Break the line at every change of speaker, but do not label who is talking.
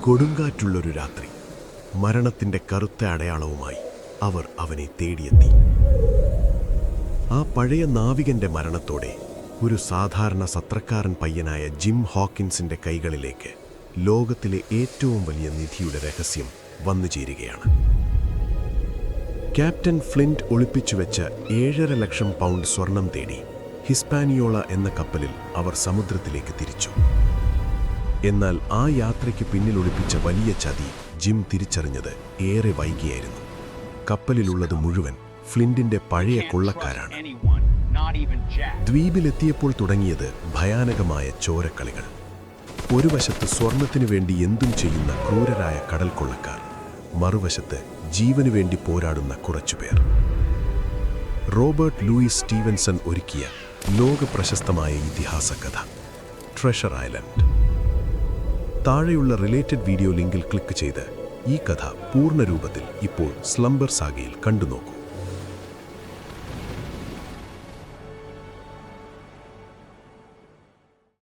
കൊടുങ്കാറ്റുള്ളൊരു രാത്രി, മരണത്തിന്റെ കറുത്ത അടയാളവുമായി അവർ അവനെ തേടിയെത്തി. ആ പഴയ നാവികന്റെ മരണത്തോടെ ഒരു സാധാരണ സത്രക്കാരൻ പയ്യനായ ജിം ഹോക്കിൻസിന്റെ കൈകളിലേക്ക് ലോകത്തിലെ ഏറ്റവും വലിയ നിധിയുടെ രഹസ്യം വന്നുചേരുകയാണ്. ക്യാപ്റ്റൻ ഫ്ലിന്റ് ഒളിപ്പിച്ചുവെച്ച 7.5 ലക്ഷം പൗണ്ട് സ്വർണം തേടി ഹിസ്പാനിയോള എന്ന കപ്പലിൽ അവർ സമുദ്രത്തിലേക്ക് തിരിച്ചു. എന്നാൽ ആ യാത്രയ്ക്ക് പിന്നിൽ ഒളിപ്പിച്ച വലിയ ചതി ജിം തിരിച്ചറിഞ്ഞത് ഏറെ വൈകിയായിരുന്നു. കപ്പലിലുള്ളത് മുഴുവൻ ഫ്ലിന്റിന്റെ പഴയ കൊള്ളക്കാരാണ്. ദ്വീപിലെത്തിയപ്പോൾ തുടങ്ങിയത് ഭയാനകമായ ചോരക്കളികൾ. ഒരു വശത്ത് സ്വർണത്തിനു വേണ്ടി എന്തും ചെയ്യുന്ന ക്രൂരരായ കടൽ കൊള്ളക്കാർ, മറുവശത്ത് ജീവനു വേണ്ടി പോരാടുന്ന കുറച്ചുപേർ. റോബർട്ട് ലൂയിസ് സ്റ്റീവൻസൺ ഒരുക്കിയ ലോകപ്രശസ്തമായ ഇതിഹാസ കഥ ട്രഷർ ഐലൻഡ്. താഴെയുള്ള റിലേറ്റഡ് വീഡിയോ ലിങ്കിൽ ക്ലിക്ക് ചെയ്ത് ഈ കഥ പൂർണ്ണ രൂപത്തിൽ ഇപ്പോൾ സ്ലംബർ സാഗയിൽ കണ്ടുനോക്കൂ.